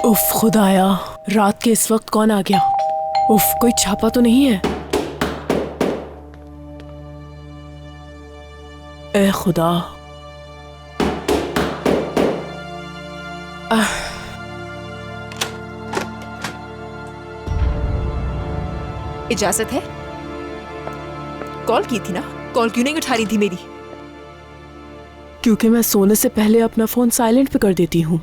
उफ खुदाया, रात के इस वक्त कौन आ गया? उफ, कोई छापा तो नहीं है? ए खुदा। इजाजत है? कॉल की थी ना, कॉल क्यों नहीं उठा रही थी मेरी? क्योंकि मैं सोने से पहले अपना फोन साइलेंट पे कर देती हूँ।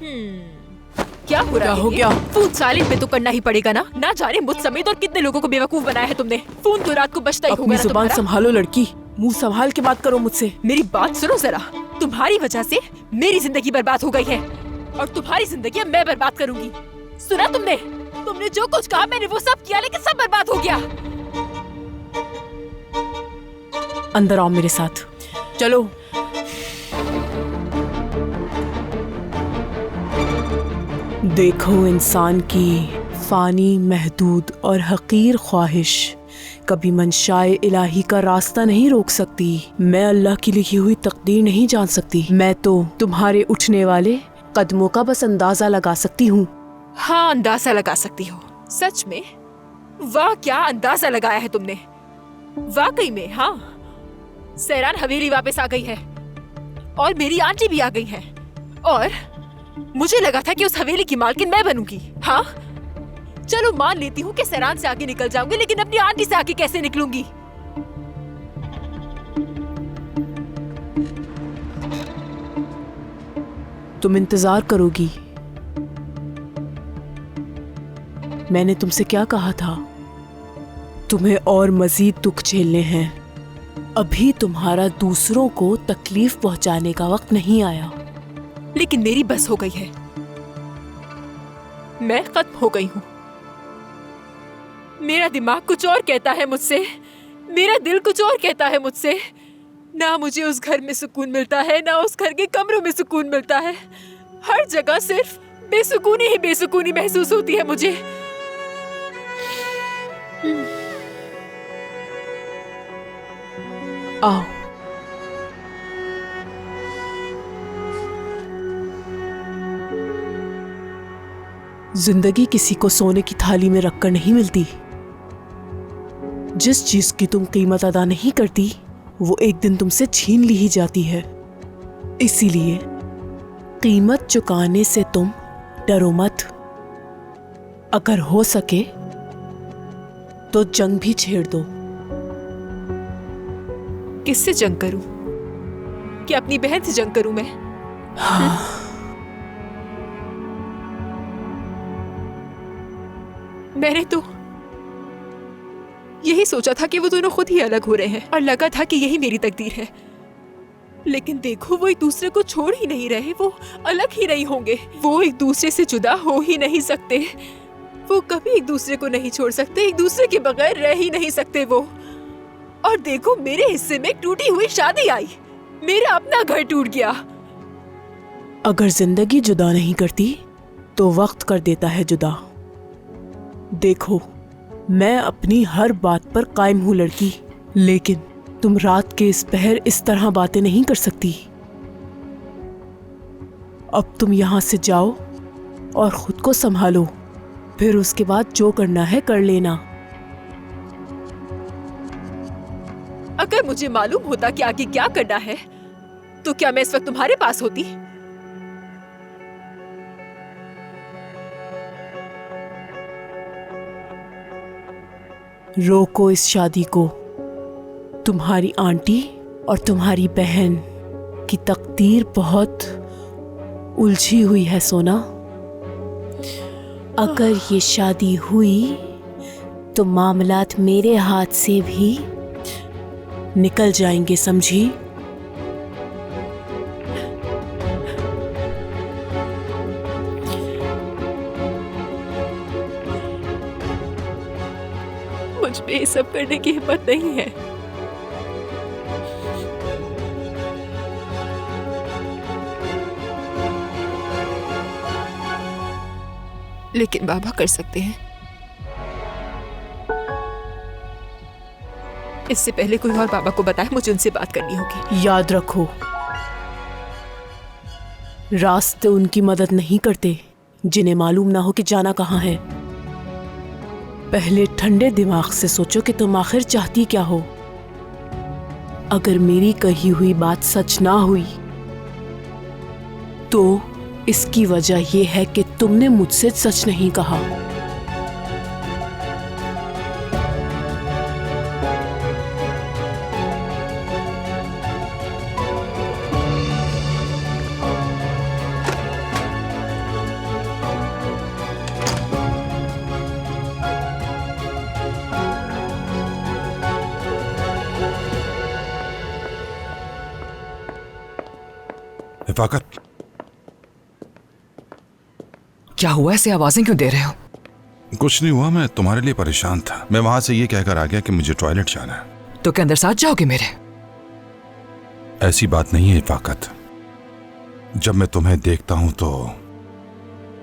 क्या हो रहा है? हो गया? फोन साइलेंट पे तो करना ही पड़ेगा ना। ना जाने मुझ समेत और कितने लोगों को बेवकूफ बनाया है तुमने। फोन तो रात को बजता ही होगा अपनी ना जुबान तुम्हारा। संभालो लड़की, मुंह संभाल के बात करो मुझसे। मेरी बात सुनो जरा। तुम्हारी वजह से मेरी जिंदगी बर्बाद हो गई है और तुम्हारी जिंदगी मैं बर्बाद करूंगी। सुना तुमने? तुमने जो कुछ कहा मैंने वो सब किया, लेकिन सब बर्बाद हो गया। अंदर आओ मेरे साथ, चलो। देखो, इंसान की फानी, महदूद और हकीर ख्वाहिश कभी मंशाए इलाही का रास्ता नहीं रोक सकती। मैं अल्लाह की लिखी हुई तकदीर नहीं जान सकती। मैं तो तुम्हारे उठने वाले कदमों का बस अंदाजा लगा सकती हूँ। हाँ, अंदाजा लगा सकती हो। सच में? वाह, क्या अंदाजा लगाया है तुमने। वाकई में। हाँ, सैरान हवेली वापस आ गई है और मेरी आंटी भी आ गई है। और मुझे लगा था कि उस हवेली की मालकिन मैं बनूंगी। हाँ, चलो मान लेती हूँ कि सैरान से आगे निकल जाऊंगी, लेकिन अपनी आंटी से आगे कैसे निकलूंगी? तुम इंतजार करोगी। मैंने तुमसे क्या कहा था? तुम्हें और मजीद दुख झेलने हैं। अभी तुम्हारा दूसरों को तकलीफ पहुंचाने का वक्त नहीं आया। लेकिन मेरी बस हो गई है। मैं खत्म हो गई हूँ। मेरा दिमाग कुछ और कहता है मुझसे, मेरा दिल कुछ और कहता है मुझसे। ना मुझे उस घर में सुकून मिलता है, ना उस घर के कमरों में सुकून मिलता है। हर जगह सिर्फ बेसुकूनी ही बेसुकूनी महसूस होती है मुझे। आओ। जिंदगी किसी को सोने की थाली में रखकर नहीं मिलती। जिस चीज की तुम कीमत अदा नहीं करती, वो एक दिन तुमसे छीन ली ही जाती है। इसीलिए कीमत चुकाने से तुम डरो मत। अगर हो सके तो जंग भी छेड़ दो। किससे जंग करूं? क्या अपनी बहन से जंग करूं मैं? हाँ। मैंने तो यही सोचा था कि वो दोनों खुद ही अलग हो रहे हैं और लगा था कि यही मेरी तकदीर है। लेकिन देखो, वो एक दूसरे को छोड़ ही नहीं रहे। वो अलग ही नहीं होंगे। वो एक दूसरे से जुदा हो ही नहीं सकते। वो कभी एक दूसरे को नहीं छोड़ सकते। एक दूसरे के बगैर रह ही नहीं सकते वो। और देखो, मेरे हिस्से में टूटी हुई शादी आई। मेरा अपना घर टूट गया। अगर जिंदगी जुदा नहीं करती तो वक्त कर देता है जुदा। देखो, मैं अपनी हर बात पर कायम हूं लड़की, लेकिन तुम रात के इस पहर इस तरह बातें नहीं कर सकती। अब तुम यहां से जाओ और खुद को संभालो, फिर उसके बाद जो करना है कर लेना। अगर मुझे मालूम होता कि आगे क्या करना है, तो क्या मैं इस वक्त तुम्हारे पास होती? रोको इस शादी को। तुम्हारी आंटी और तुम्हारी बहन की तकदीर बहुत उलझी हुई है सोना। अगर ये शादी हुई तो मामलात मेरे हाथ से भी निकल जाएंगे, समझी? मुझ पे ये सब करने की हिम्मत नहीं है। लेकिन बाबा कर सकते हैं। इससे पहले कोई और बाबा को बताए, मुझे उनसे बात करनी होगी। याद रखो, रास्ते उनकी मदद नहीं करते, जिन्हें मालूम ना हो कि जाना कहाँ है। पहले ठंडे दिमाग से सोचो कि तुम आखिर चाहती क्या हो। अगर मेरी कही हुई बात सच ना हुई तो इसकी वजह यह है कि तुमने मुझसे सच नहीं कहा। हिफाकत, क्या हुआ? ऐसे आवाजें क्यों दे रहे हो? कुछ नहीं हुआ, मैं तुम्हारे लिए परेशान था। मैं वहां से ये कहकर आ गया कि मुझे टॉयलेट जाना है। तो क्या अंदर साथ जाओगे मेरे? ऐसी बात नहीं है हिफाकत। जब मैं तुम्हें देखता हूं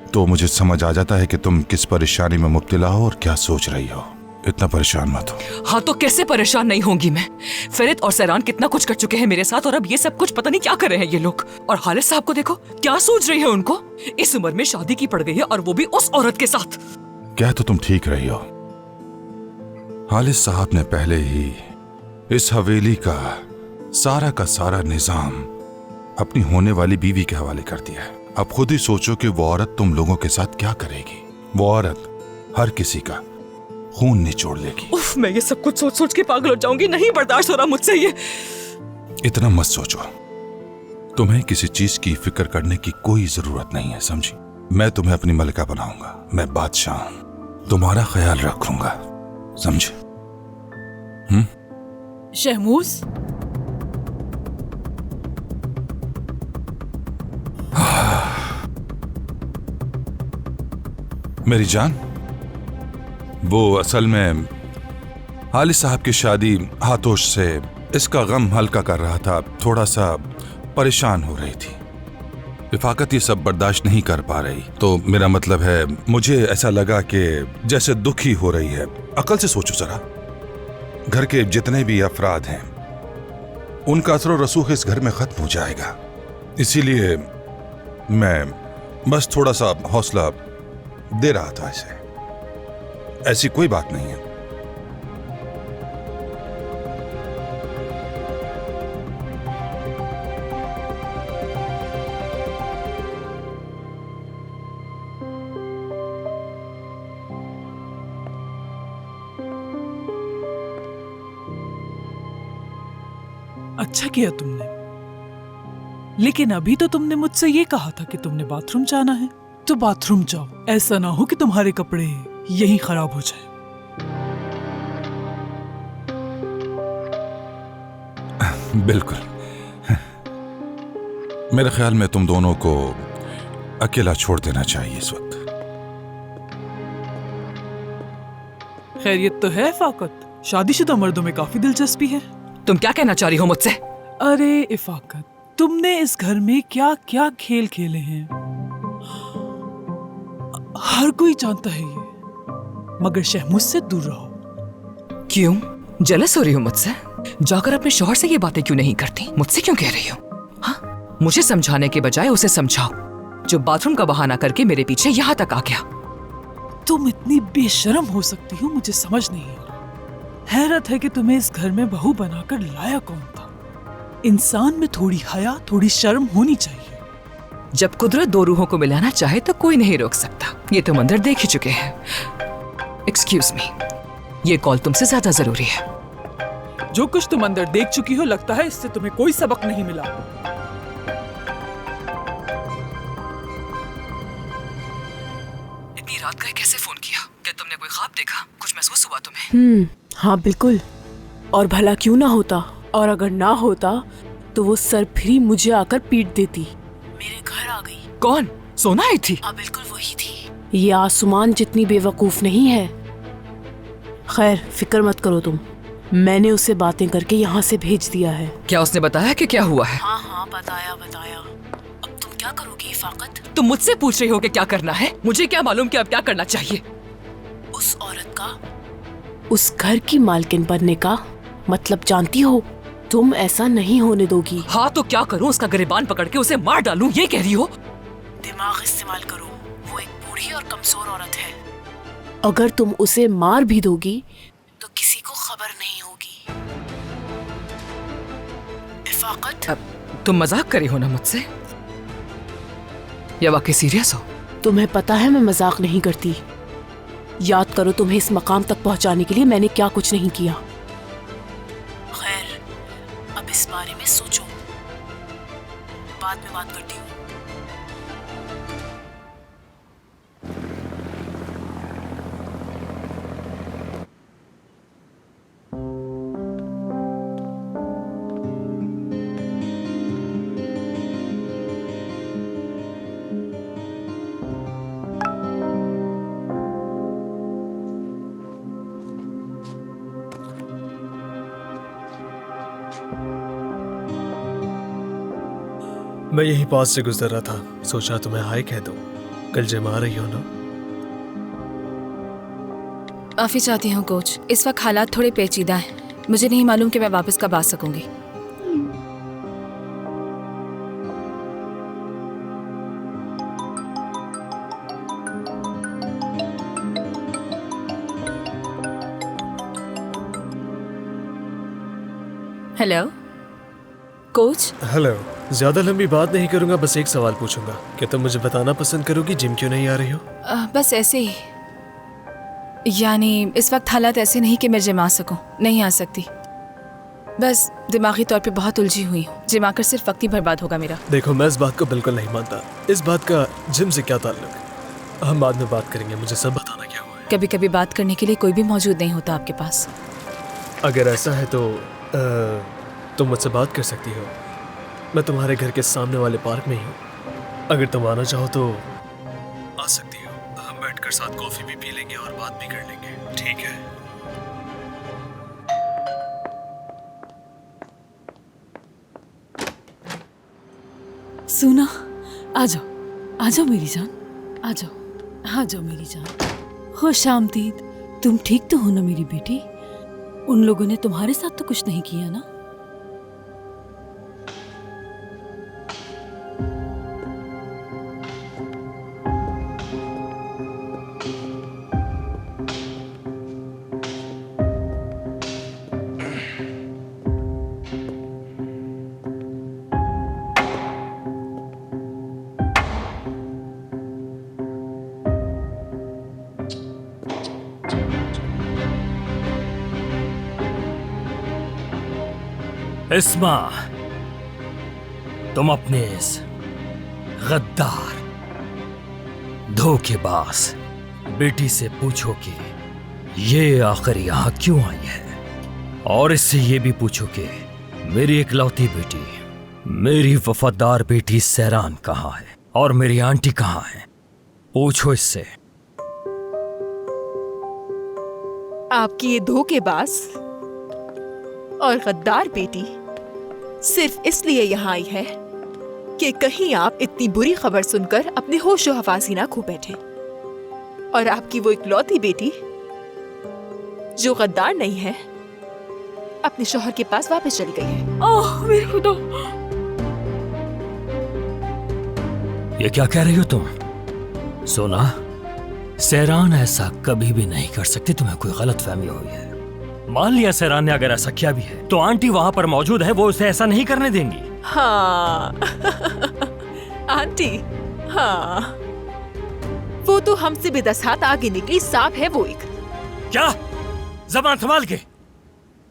तो मुझे समझ आ जाता है कि तुम किस परेशानी में मुब्तला हो और क्या सोच रही हो। इतना परेशान मत हो। हाँ तो कैसे परेशान नहीं होंगी मैं? फेरित और सैरान कितना कुछ कर चुके हैं मेरे साथ, और अब ये सब कुछ पता नहीं क्या कर रहे हैं ये लोग। और हालिद साहब को देखो, क्या सोच रही है उनको? इस उम्र में शादी की पड़ गई है और वो भी उस औरत के साथ। क्या तो तुम ठीक रही हो। हालिद साहब ने पहले ही इस हवेली का सारा निजाम अपनी होने वाली बीवी के हवाले कर दिया है। अब खुद ही सोचो कि वो औरत तुम लोगों के साथ क्या करेगी। वो औरत हर किसी का खून निचोड़ लेगी। उफ, मैं ये सब कुछ सोच सोच के पागल हो जाऊंगी। नहीं बर्दाश्त हो रहा मुझसे ये। इतना मत सोचो। तुम्हें किसी चीज की फिक्र करने की कोई जरूरत नहीं है, समझी? मैं तुम्हें अपनी मलिका बनाऊंगा। मैं बादशाह हूं, तुम्हारा ख्याल रखूंगा, समझे? शहमूस, मेरी जान, वो असल में हालिद साहब की शादी हाथोश से इसका गम हल्का कर रहा था। थोड़ा सा परेशान हो रही थी। हिफाकत ये सब बर्दाश्त नहीं कर पा रही, तो मेरा मतलब है मुझे ऐसा लगा कि जैसे दुखी हो रही है। अकल से सोचो जरा, घर के जितने भी अफराद हैं उनका असर और रसूख इस घर में खत्म हो जाएगा। इसीलिए मैं बस थोड़ा सा हौसला दे रहा था इसे। ऐसी कोई बात नहीं है। अच्छा किया तुमने, लेकिन अभी तो तुमने मुझसे ये कहा था कि तुमने बाथरूम जाना है, तो बाथरूम जाओ। ऐसा ना हो कि तुम्हारे कपड़े यहीं खराब हो जाए। बिल्कुल। मेरे ख्याल में तुम दोनों को अकेला छोड़ देना चाहिए इस वक्त। खैरियत तो है इफाकत? शादीशुदा मर्दों में काफी दिलचस्पी है। तुम क्या कहना चाह रही हो मुझसे? अरे इफाकत, तुमने इस घर में क्या क्या खेल खेले हैं हर कोई जानता है ये, मगर शहमूस से दूर रहो। क्यों जेलस हो रही हो मुझसे? जाकर अपने शौहर से ये बातें क्यों नहीं करती? मुझसे क्यों कह रही हो? हाँ, मुझे समझाने के बजाय उसे समझाओ, जो बाथरूम का बहाना करके मेरे पीछे यहाँ तक आ गया। तुम इतनी बेशर्म हो सकती हो, मुझे समझ नहीं आ रहा। हैरत है कि तुम्हें इस घर में बहू बनाकर लाया कौन था। इंसान में थोड़ी हया, थोड़ी शर्म होनी चाहिए। जब कुदरत दो रूहों को मिलाना चाहे तो कोई नहीं रोक सकता। ये तुम अंदर देख ही चुके हैं। एक्सक्यूज मी, ये कॉल तुमसे ज्यादा जरूरी है। जो कुछ तुम अंदर देख चुकी हो, लगता है इससे तुम्हें कोई सबक नहीं मिला। इतनी रात का कैसे फोन किया? क्या तुमने कोई ख्वाब देखा? कुछ महसूस हुआ तुम्हें? हाँ बिल्कुल, और भला क्यों ना होता। और अगर ना होता तो वो सरफिरी मुझे आकर पीट देती। मेरे घर आ गई। कौन? सोना आई थी? हाँ बिल्कुल वही थी। ये आसमान जितनी बेवकूफ नहीं है। खैर फिक्र मत करो तुम, मैंने उसे बातें करके यहाँ से भेज दिया है। क्या उसने बताया कि क्या हुआ है? हाँ हाँ बताया। अब तुम क्या करोगी इफाकत? तुम मुझसे पूछ रही हो कि क्या करना है? मुझे क्या मालूम कि अब क्या करना चाहिए? उस औरत का उस घर की मालकिन बनने का मतलब जानती हो? तुम ऐसा नहीं होने दोगी। हाँ तो क्या करूँ? उसका गिरबान पकड़ के उसे मार डालूं, ये कह रही हो? दिमाग इस्तेमाल करो। वो एक बूढ़ी और कमजोर औरत है। अगर तुम उसे मार भी दोगी तो किसी को खबर नहीं होगी। इफाकत, अब तुम मजाक करी हो ना मुझसे, या वाकई सीरियस हो? तुम्हें पता है मैं मजाक नहीं करती। याद करो तुम्हें इस मकाम तक पहुंचाने के लिए मैंने क्या कुछ नहीं किया। खैर, अब इस बारे में सोचो, बाद में बात करती हूँ। मैं यहीं पास से गुजर रहा था, सोचा तुम्हें हाय कह दूं। कल जिम आ रही हो ना? माफी चाहती हूँ कोच, इस वक्त हालात थोड़े पेचीदा हैं। मुझे नहीं मालूम कि मैं वापस कब आ सकूंगी। Hello coach. हेलो। ज्यादा लंबी बात नहीं करूंगा, बस एक सवाल पूछूंगा। क्या तुम मुझे बताना पसंद करोगी जिम क्यों नहीं आ रही हो? बस ऐसे ही। यानी इस वक्त हालात ऐसे नहीं कि मैं जिम आ सकूं। नहीं आ सकती। बस दिमागी तौर पे बहुत उलझी हुई हूँ। जिम आकर सिर्फ वक्त ही बर्बाद होगा मेरा। देखो, मैं इस बात को बिल्कुल नहीं मानता। इस बात का जिम से क्या ताल्लुक? हम बाद में बात करेंगे, मुझे सब बताना क्या हुआ है। कभी कभी बात करने के लिए कोई भी मौजूद नहीं होता आपके पास। अगर ऐसा है तो तुम मुझसे बात कर सकती हो। मैं तुम्हारे घर के सामने वाले पार्क में ही हूँ। अगर तुम आना चाहो तो आ सकती हो। हम बैठकर साथ कॉफी भी पी लेंगे और बात भी कर लेंगे, ठीक है? सुना, आ जाओ मेरी जान, आ जाओ मेरी जान। खुश आमदीद। तुम ठीक तो हो ना मेरी बेटी? उन लोगों ने तुम्हारे साथ तो कुछ नहीं किया ना? इस्मा, तुम अपने इस गद्दार धोखेबाज बेटी से पूछो कि ये आखिर यहाँ क्यों आई है, और इससे ये भी पूछो कि मेरी इकलौती बेटी, मेरी वफादार बेटी सैरान कहाँ है और मेरी आंटी कहाँ है। पूछो इससे। आपकी ये धोखेबाज और गद्दार बेटी सिर्फ इसलिए यहाँ आई है कि कहीं आप इतनी बुरी खबर सुनकर अपने होश और हवासी ना खो बैठे, और आपकी वो इकलौती बेटी जो गद्दार नहीं है अपने शौहर के पास वापस चली गई है। ओह मेरे खुदा! ये क्या कह रही हो तुम? सोना, सैरान ऐसा कभी भी नहीं कर सकती। तुम्हें कोई गलतफहमी हुई है। मान लिया सैरान ने अगर ऐसा किया भी है तो आंटी वहां पर मौजूद है, वो उसे ऐसा नहीं करने देंगी। हाँ आंटी, हाँ वो तो हमसे भी 10 हाथ आगे निकली सांप है वो एक। क्या? जबान संभाल के।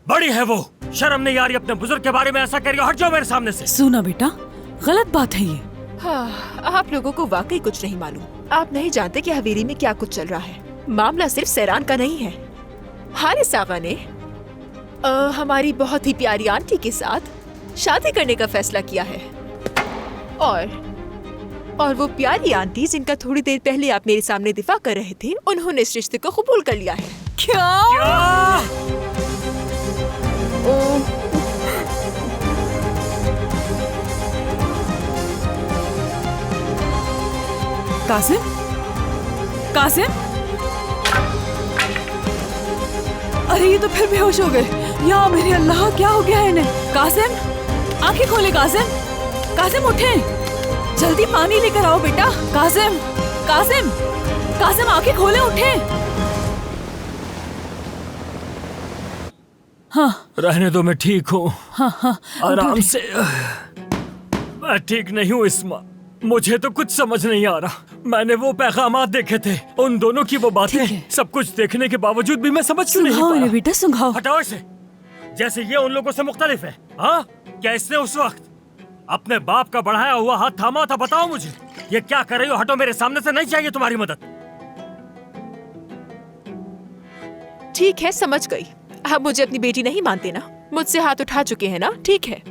बड़ी है वो, शर्म नहीं आ रही अपने बुजुर्ग के बारे में ऐसा कह रही हो? हट जाओ मेरे सामने से। सुना बेटा, गलत बात है ये। हाँ, आप लोगों को वाकई कुछ नहीं मालूम। आप नहीं जानते कि हवेली में क्या कुछ चल रहा है। मामला सिर्फ सैरान का नहीं है। हारिस आगा ने हमारी बहुत ही प्यारी आंटी के साथ शादी करने का फैसला किया है, और वो प्यारी आंटी जिनका थोड़ी देर पहले आप मेरे सामने दिफा कर रहे थे, उन्होंने इस रिश्ते को कबूल कर लिया है। क्या? कासिम, कासिम, अरे ये तो फिर बेहोश हो गए। या मेरे अल्लाह, क्या हो गया है इन्हें? कासिम, आंखें खोले। कासिम, कासिम उठे, जल्दी पानी लेकर आओ बेटा। कासिम, कासिम, कासिम आंखें खोले, उठे। रहने दो, मैं ठीक हूँ। हाँ, आराम से। मैं ठीक नहीं हूँ इस्मा, मुझे तो कुछ समझ नहीं आ रहा। मैंने वो पैगामात देखे थे, उन दोनों की वो बातें, सब कुछ देखने के बावजूद भी मैं समझ क्यों नहीं पा रहा? बेटा सुंघाओ। हटाओ इसे, जैसे ये उन लोगों से मुख्तलिफ है। हाँ, क्या इसने उस वक्त अपने बाप का बढ़ाया हुआ हाथ थामा था? बताओ मुझे, ये क्या कर रही हो? हटो मेरे सामने से, नहीं चाहिए तुम्हारी मदद। ठीक है, समझ गई। आप मुझे अपनी बेटी नहीं मानते ना, मुझसे हाथ उठा चुके हैं ना, ठीक है।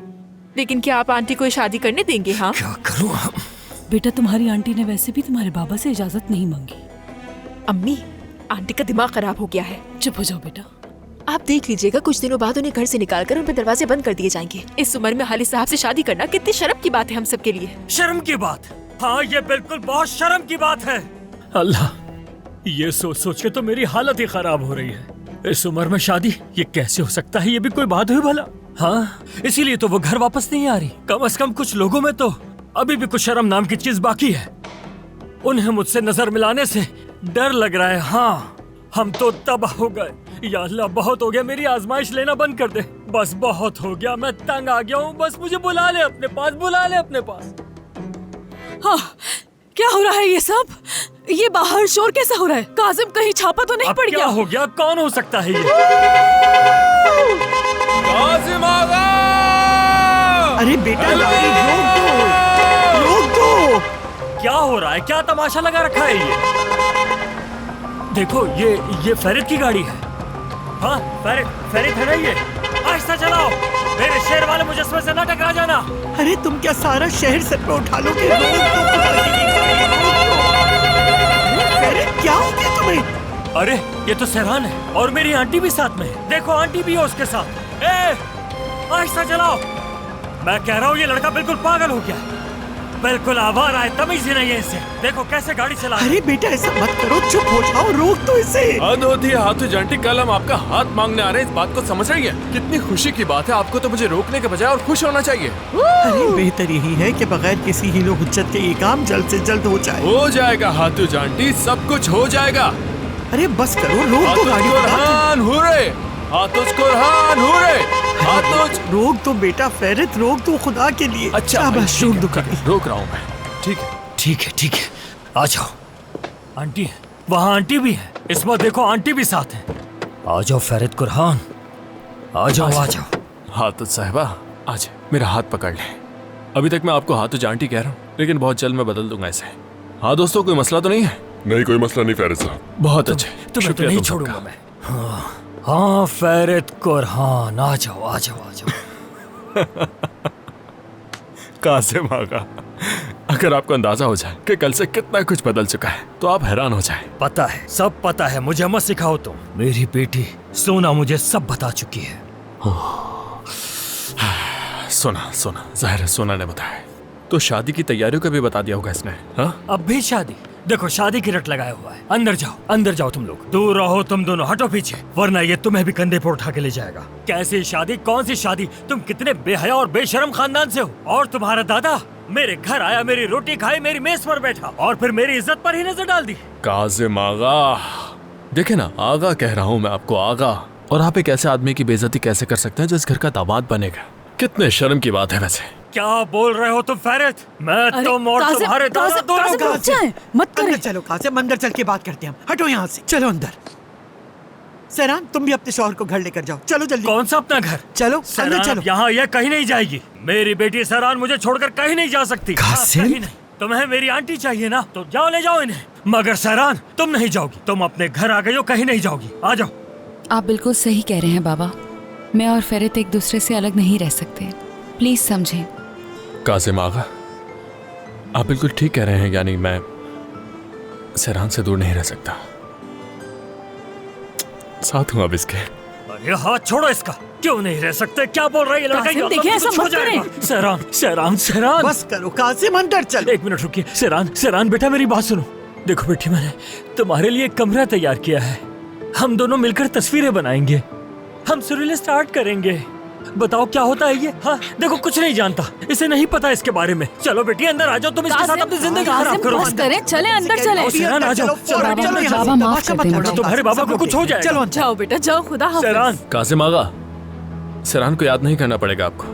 लेकिन क्या आप आंटी को शादी करने देंगे? हाँ। क्या करूँ? बेटा तुम्हारी आंटी ने वैसे भी तुम्हारे बाबा से इजाजत नहीं मांगी। अम्मी, आंटी का दिमाग खराब हो गया है। चुप हो जाओ बेटा। आप देख लीजिएगा, कुछ दिनों बाद उन्हें घर से निकालकर उन पर दरवाजे बंद कर दिए जाएंगे। इस उम्र में हालिद साहब से शादी करना कितनी शर्म की बात है हम सब के लिए। शर्म की बात? हाँ, ये बिल्कुल बहुत शर्म की बात है। अल्लाह, ये सोच सोच के तो मेरी हालत ही खराब हो रही है। इस उम्र में शादी, ये कैसे हो सकता है? ये भी कोई बात हुई भला? हाँ, इसीलिए तो वो घर वापस नहीं आ रही। कम से कम कुछ लोगों में तो अभी भी कुछ शर्म नाम की चीज बाकी है। उन्हें मुझसे नजर मिलाने से डर लग रहा है। हाँ, हम तो तबाह हो गए। या अल्लाह, बहुत हो गया, मेरी आजमाइश लेना बंद कर दे। बस बहुत हो गया, मैं तंग आ गया हूँ। बस मुझे बुला ले अपने पास, बुला ले अपने पास। हाँ, क्या हो रहा है ये सब? ये बाहर शोर कैसा हो रहा है? काजिम कहीं छापा तो नहीं पड़ गया? क्या हो गया? कौन हो सकता है ये? काजिम आगा! अरे बेटा, रोक दो। क्या हो रहा है? क्या तमाशा लगा रखा है ये? देखो, ये फेरित की गाड़ी है। हाँ, फेरित है ना ये? आहिस्ता चलाओ, मेरे शेर वाले मुजस्समे से न टकरा जाना। अरे तुम क्या सारा शहर सर पे उठा लोगे? क्या हो गया तुम्हें? अरे ये तो सहरान है और मेरी आंटी भी साथ में है। देखो, आंटी भी है उसके साथ। आहिस्ता चलाओ, मैं कह रहा हूँ ये लड़का बिल्कुल पागल हो गया है, बिल्कुल आवारा है, तमीज ही नहीं है इसे। देखो कैसे गाड़ी चला। अरे बेटा ऐसा मत करो, चुप हो जाओ, रोक दो इसे। हद होती है हाथू जांटी, कल हम आपका हाथ मांगने आ रहे हैं, इस बात को समझ रही है? कितनी खुशी की बात है, आपको तो मुझे रोकने के बजाय और खुश होना चाहिए। अरे बेहतर यही है कि बगैर किसी हीलो हुज्जत के ये काम जल्द से जल्द हो जाए। हो जाएगा हाथू जांटी, सब कुछ हो जाएगा। अरे बस करो, रोक दो गाड़ी। रोक दो बेटा, फेरित रोक दो खुदा के लिए। अच्छा बस रोक दो गाड़ी। रोक रहा हूँ मैं। ठीक है, ठीक है, ठीक है, आ जाओ। आंटी है वहाँ, आंटी भी है। इस बार देखो, आंटी भी साथ है। आ जाओ फेरित कुरहान, आ जाओ, आ जाओ। हाथू साहिबा, आज मेरा हाथ पकड़ ले। अभी तक मैं आपको हाथू जांटी कह रहा हूँ, लेकिन बहुत जल्द मैं बदल दूंगा इसे। हाँ दोस्तों, कोई मसला तो नहीं है? नहीं, कोई मसला नहीं फेरित साहब। बहुत अच्छे, तुम्हें तो नहीं छोड़ूंगा मैं। हाँ फेरित कुरहान, आ जाओ, आ जाओ, आ जाओ। कासिम आगा, अगर आपको अंदाजा हो जाए कि कल से कितना कुछ बदल चुका है तो आप हैरान हो जाए। पता है, सब पता है, मुझे मत सिखाओ तुम। मेरी बेटी सोना मुझे सब बता चुकी है। सोना, जाहिर है सोना ने बताया। तो शादी की तैयारियों का भी बता दिया होगा इसने। हाँ, अब भी शादी? देखो, शादी की रट लगाया हुआ है। अंदर जाओ, अंदर जाओ, तुम लोग दूर रहो, तुम दोनों हटो पीछे, वरना ये तुम्हें भी कंधे पर उठा के ले जाएगा। कैसी शादी? कौन सी शादी? तुम कितने बेहया और बेशर्म खानदान से हो। और तुम्हारा दादा मेरे घर आया, मेरी रोटी खाई, मेरी मेज पर बैठा और फिर मेरी इज्जत पर ही नजर डाल दी। काजिम आगा, देखे ना, आगा कह रहा हूँ मैं आपको, आगा। और आप एक ऐसे आदमी की बेइज्जती कैसे कर सकते हैं जो इस घर का दामाद बनेगा? कितने शर्म की बात है वैसे। क्या बोल रहे हो तुम फेरित? मैं तुम और तुम्हारे दादा दोनों मत अंदर चलो कासिम, अंदर चल के बात करते हैं हम। हटो यहाँ से, चलो अंदर। सहरान, तुम भी अपने शौहर को घर लेकर जाओ, चलो जल्दी। कौन सा अपना घर? चलो अंदर चलो। यहाँ ये कहीं नहीं जाएगी। मेरी बेटी सहरान मुझे छोड़कर कहीं नहीं जा सकती। कासिम? कहीं नहीं। तुम्हें मेरी आंटी चाहिए ना, तो जाओ, ले जाओ इन्हें। मगर सहरान, तुम नहीं जाओगी, तुम अपने घर आ गई हो, कहीं नहीं जाओगी। आ जाओ। आप बिल्कुल सही कह रहे हैं बाबा, मैं और फेरित एक दूसरे से अलग नहीं रह सकते, प्लीज समझें। कासिम आगा, आप बिल्कुल ठीक कह रहे हैं, यानी मैं सहरान से दूर नहीं रह सकता, साथ हूं अब इसके। अरे हाथ छोड़ो इसका। क्यों नहीं रह सकते? क्या बोल रही है लड़का? देखिए, ऐसा मत करें। सहरान, सहरान, सहरान, बस करो कासिम, अंदर चलो। एक मिनट रुकिए। सहरान, सहरान बेटा, मेरी बात सुनो। देखो बेटी, मैंने तुम्हारे लिए एक कमरा तैयार किया है। हम दोनों मिलकर तस्वीरें बनाएंगे, हम सुरीले स्टार्ट करेंगे। बताओ क्या होता है ये? हाँ देखो कुछ नहीं जानता, इसे नहीं पता इसके बारे में। चलो बेटी अंदर आ जाओ, तुम इसके साथ अपनी जिंदगी खराब करो। बस करें, चले अंदर चले। सेरान आ जाओ, बाबा माफ कर दें, तुम्हारे बाबा को कुछ हो जाए। चलो जाओ बेटा जाओ, खुदा हाफिज। सेरान कासिम आगा, सेरान को याद नहीं करना पड़ेगा आपको,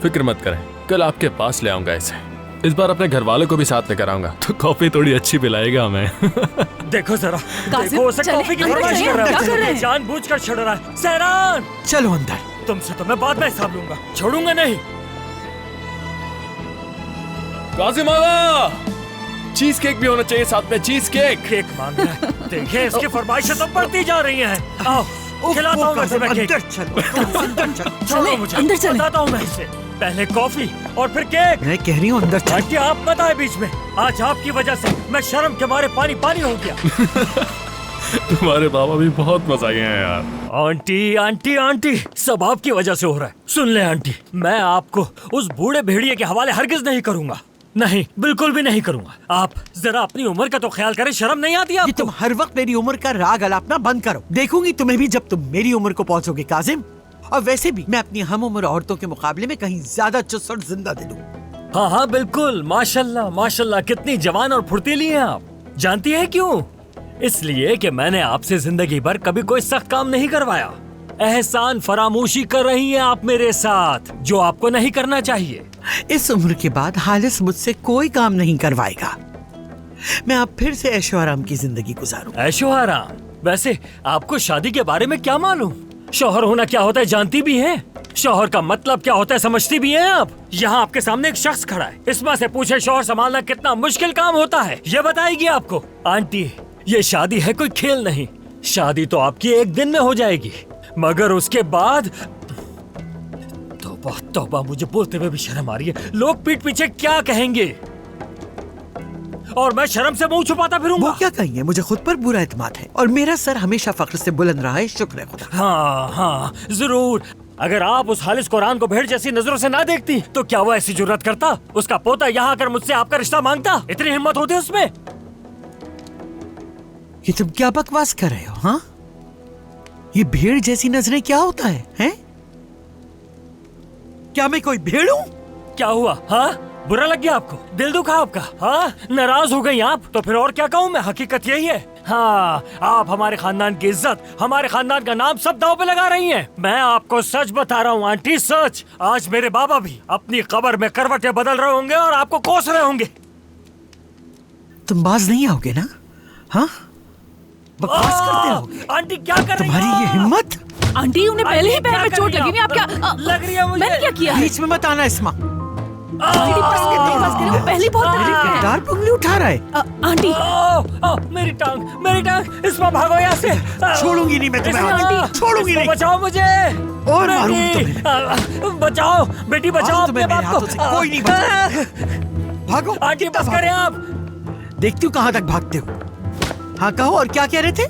फिक्र मत करें, कल आपके पास ले आऊंगा इसे। इस बार अपने घर वालों को भी साथ लेकर आऊंगा, तो कॉफी थोड़ी अच्छी पिलाएगा हमें। देखो जरा, कासिम, देखो उसे चले, कॉफी की अंदर फरमाइश चले, कर रहा क्या कर रहे है, हैं? जानबूझकर छड़ रहा है। सेरान, चलो अंदर। तुमसे तो मैं बाद में हिसाब लूंगा, छोड़ूंगा नहीं। कासिम आगा, चीज केक भी होना चाहिए साथ में, चीज केक। केक मांग रहा है, देखिए इसकी फरमाइशें तो बढ़ती जा रही हैं। आओ खिलाता हूँ मैं तुम्हें केक। अंदर चलो, अंदर चलो। छोड़ो मुझे, अंदर चले। बताता हूँ मैं इसे, पहले कॉफी और फिर केक। मैं कह रही हूँ अंदर चलो। आंटी आप मत आए बीच में, आज आपकी वजह से मैं शर्म के मारे पानी पानी हो गया। तुम्हारे बाबा भी बहुत मजाकिया हैं यार। आंटी आंटी आंटी, सब आपकी वजह से हो रहा है। सुन ले आंटी, मैं आपको उस बूढ़े भेड़िए के हवाले हरगिज नहीं करूंगा, नहीं बिल्कुल भी नहीं करूंगा। आप जरा अपनी उम्र का तो ख्याल करें, शर्म नहीं आती ये आपको? तुम हर वक्त मेरी उम्र का राग अलापना बंद करो। देखूंगी तुम्हें भी जब तुम मेरी उम्र को पहुंचोगे काजिम। और वैसे भी मैं अपनी हम उम्र औरतों के मुकाबले में कहीं ज्यादा चुस्त और जिंदा दिल हूँ। हाँ हाँ बिल्कुल, माशाल्लाह माशाल्लाह, कितनी जवान और फुर्तीली हैं आप। जानती हैं क्यों? इसलिए कि मैंने आपसे जिंदगी भर कभी कोई सख्त काम नहीं करवाया। एहसान फरामोशी कर रही हैं आप मेरे साथ, जो आपको नहीं करना चाहिए। इस उम्र के बाद हालिस मुझसे कोई काम नहीं करवाएगा। मैं अब फिर से ऐशो आराम की जिंदगी गुजारूं। ऐशो आराम? वैसे आपको शादी के बारे में क्या मालूम? शौहर होना क्या होता है जानती भी हैं? शौहर का मतलब क्या होता है समझती भी हैं आप? यहाँ आपके सामने एक शख्स खड़ा है, इसमें से पूछे शौहर संभालना कितना मुश्किल काम होता है, ये बताएगी आपको। आंटी ये शादी है कोई खेल नहीं, शादी तो आपकी एक दिन में हो जाएगी, मगर उसके बाद तौबा तौबा, मुझे बोलते हुए भी शर्म आ रही है। लोग पीठ पीछे क्या कहेंगे और मैं शर्म से मुंह छुपाता फिरूंगा। वो क्या कहेंगे? मुझे खुद पर पूरा एतमाद है और मेरा सर हमेशा फख्र से बुलंद रहा है, शुक्र है खुदा। हाँ हाँ जरूर। अगर आप उस हालिस कुरान को भेड़ जैसी नजरों से ना देखती तो क्या वो ऐसी जुर्रत करता? उसका पोता यहाँ आकर मुझसे आपका रिश्ता मांगता? इतनी हिम्मत होती उसमें? ये तुम क्या बकवास कर रहे हो? हाँ, ये भेड़ जैसी नजरें क्या होता है? हैं? क्या मैं कोई भेड़ हूँ? क्या हुआ? हाँ बुरा लग गया आपको? दिल दुखा आपका? हाँ नाराज हो गई आप? तो फिर और क्या कहूँ मैं, हकीकत यही है। हाँ आप हमारे खानदान की इज्जत, हमारे खानदान का नाम सब दांव पे लगा रही हैं। मैं आपको सच बता रहा हूँ आंटी, सच। आज मेरे बाबा भी अपनी कब्र में करवटें बदल रहे होंगे और आपको कोस रहे होंगे। तुम बाज नहीं आओगे ना? हाँ, बकवास करते रहोगे। आंटी क्या कर रही तुम्हारी ये हिम्मत? आंटी उन्हें पहले ही पैर में चोट लगी हुई, आप क्या लग रही है मुझे? मैंने क्या किया है? बीच में मत आना इस्मा। आंटी बस करिए, वो पहले बहुत तकलीफ है। किरदार पुंगली उठा रहा है। आंटी मेरी टांग, इसमें भागो यहाँ से। छोड़ूंगी नहीं मैं तुम्हें आंटी, छोड़ूंगी नहीं। बचाओ मुझे और मारूंगी तुम्हें। बचाओ बेटी, बचाओ अपने तुम्हें मेरे बाप हाथों से को। कोई नहीं बचा। भागो आंटी बस करें आप। देखती हूँ कहाँ तक भागते हो। हाँ कहो, और क्या कह रहे थे?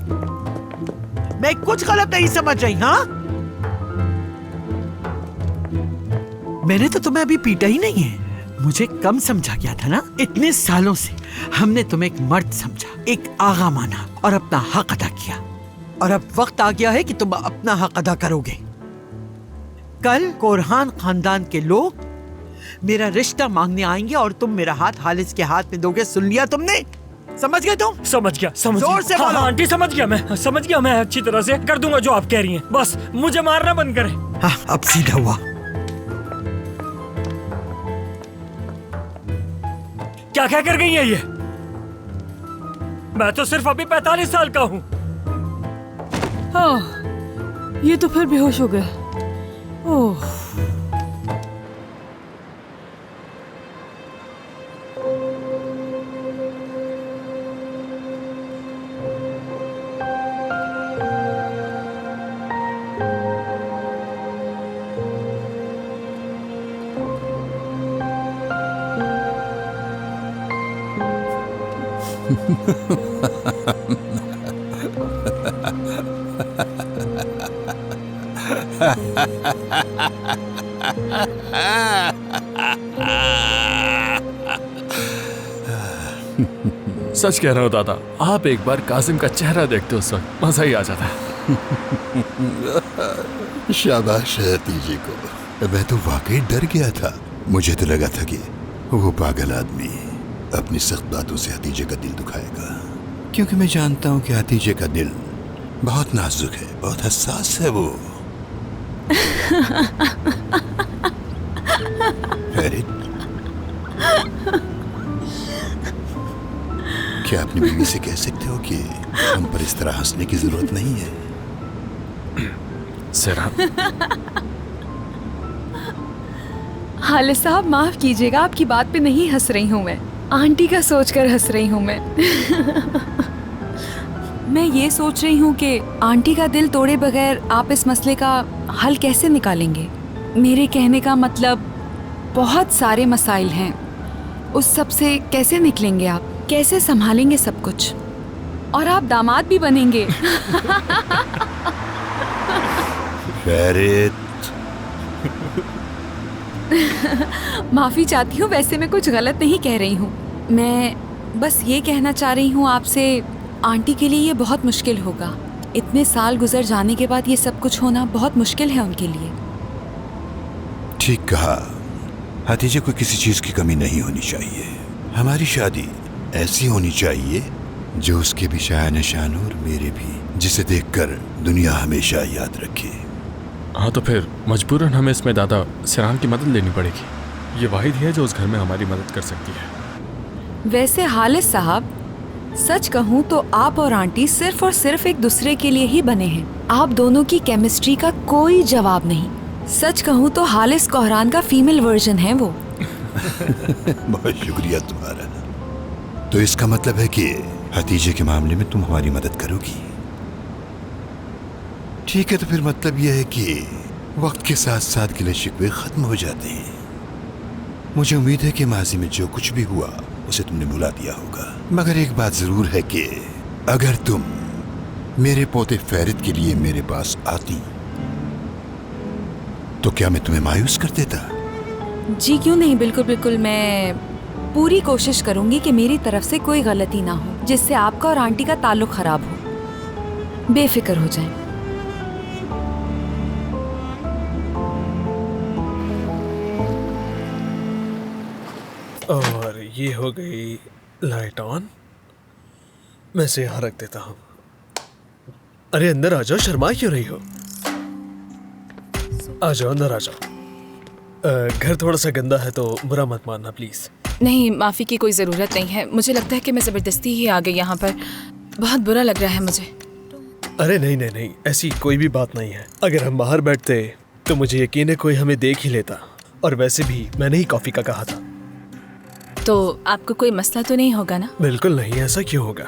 मैं कुछ गलत नहीं समझ रही? हाँ, मैंने तो तुम्हें अभी पीटा ही नहीं है। मुझे कम समझा गया था ना? इतने सालों से हमने तुम्हें एक मर्द समझा, एक आगा माना और अपना हक अदा किया। और अब वक्त आ गया है कि तुम अपना हक अदा करोगे। कल कोरहान खानदान के लोग मेरा रिश्ता मांगने आएंगे और तुम मेरा हाथ हालिस के हाथ में दोगे। सुन लिया तुमने? समझ गए तुम? समझ गया, समझ जोर गया। से हाँ, बोलो। हाँ, आंटी समझ गया मैं अच्छी तरह से कर दूंगा जो आप कह रही हैं। बस मुझे मारना बंद करें। हाँ, अब सीधा हुआ। क्या क्या कर गई है ये? मैं तो सिर्फ अभी 45 साल का हूँ। ये तो फिर बेहोश हो गए। ओह सच कह रहा हूँ दादा, आप एक बार कासिम का चेहरा देखते उस वक्त मजा ही आ जाता है। शाबाश है तीजी को, मैं तो वाकई डर गया था। मुझे तो लगा था कि वो पागल आदमी अपनी सख्त बातों से हतीजे का दिल दुखाएगा, क्योंकि मैं जानता हूँ कि हतीजे का दिल बहुत नाजुक है, बहुत हसास है वो। फेरित, क्या अपनी बीवी से कह सकते हो कि हम पर इस तरह हंसने की जरूरत नहीं है? हाले साहब माफ कीजिएगा, आपकी बात पे नहीं हंस रही हूँ मैं, आंटी का सोचकर हंस रही हूँ मैं। मैं ये सोच रही हूँ कि आंटी का दिल तोड़े बगैर आप इस मसले का हल कैसे निकालेंगे। मेरे कहने का मतलब बहुत सारे मसाइल हैं, उस सब से कैसे निकलेंगे आप, कैसे संभालेंगे सब कुछ, और आप दामाद भी बनेंगे। फेरित, माफी चाहती हूँ, वैसे मैं कुछ गलत नहीं कह रही हूँ। मैं बस ये कहना चाह रही हूँ आपसे, आंटी के लिए ये बहुत मुश्किल होगा। इतने साल गुजर जाने के बाद ये सब कुछ होना बहुत मुश्किल है उनके लिए। ठीक कहा, हतीजे को किसी चीज की कमी नहीं होनी चाहिए। हमारी शादी ऐसी होनी चाहिए जो उसके भी शान निशान हो और मेरे भी, जिसे देखकर दुनिया हमेशा याद रखे। हाँ, तो फिर मजबूरन हमें इसमें दादा सिरान की मदद लेनी पड़ेगी। ये वाहिद है जो उस घर में हमारी मदद कर सकती है। वैसे हालिस साहब, सच कहूँ तो आप और आंटी सिर्फ और सिर्फ एक दूसरे के लिए ही बने हैं। आप दोनों की केमिस्ट्री का कोई जवाब नहीं। सच कहूँ तो हालिस कोहरान का फीमेल वर्जन है वो। बहुत शुक्रिया तुम्हारा। तो इसका मतलब है कि हतीजे के मामले में तुम हमारी मदद करोगी? ठीक है, तो फिर मतलब यह है कि वक्त के साथ साथ गिले शिकवे खत्म हो जाते हैं। मुझे उम्मीद है कि माजी में जो कुछ भी हुआ उसे तुमने भुला दिया होगा। मगर एक बात जरूर है कि अगर तुम मेरे पोते फेरित के लिए मेरे पास आती तो क्या मैं तुम्हें मायूस कर देता? जी क्यों नहीं, बिल्कुल बिल्कुल। मैं पूरी कोशिश करूंगी कि मेरी तरफ से कोई गलती ना हो जिससे आपका और आंटी का ताल्लुक खराब हो। बेफिक्र हो जाएं। और ये हो गई लाइट ऑन। मैं इसे यहाँ रख देता हूँ। अरे अंदर आ जाओ, शर्मा क्यों रही हो? आ जाओ, अंदर आ जाओ। घर थोड़ा सा गंदा है तो बुरा मत मानना प्लीज। नहीं, माफ़ी की कोई ज़रूरत नहीं है। मुझे लगता है कि मैं ज़बरदस्ती ही आ गई यहाँ पर। बहुत बुरा लग रहा है मुझे। अरे नहीं नहीं नहीं, ऐसी कोई भी बात नहीं है। अगर हम बाहर बैठते तो मुझे यकीन है कोई हमें देख ही लेता। और वैसे भी मैंने ही कॉफ़ी का कहा था। तो आपको कोई मसला तो नहीं होगा ना? बिल्कुल नहीं, ऐसा क्यों होगा।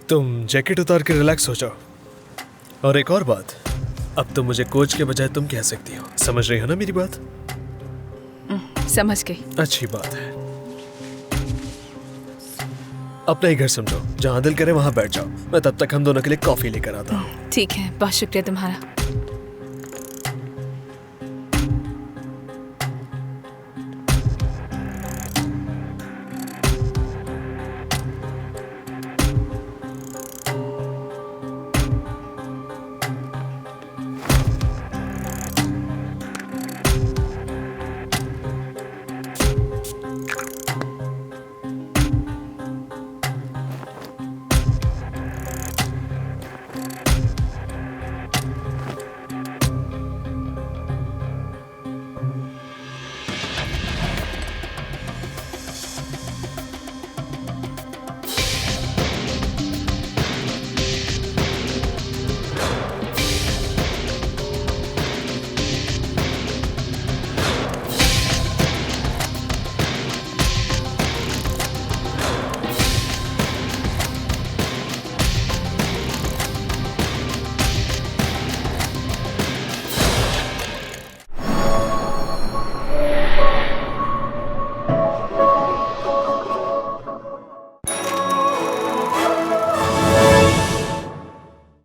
तुम जैकेट उतार के रिलैक्स हो जाओ। और एक और बात, अब तो मुझे कोच के बजाय तुम कह सकती हो। समझ रही हो ना मेरी बात? समझ गई। अच्छी बात है। अपना ही घर समझो, जहाँ दिल करे वहाँ बैठ जाओ। मैं तब तक हम दोनों के लिए कॉफी लेकर आता हूँ। ठीक है, बहुत शुक्रिया तुम्हारा।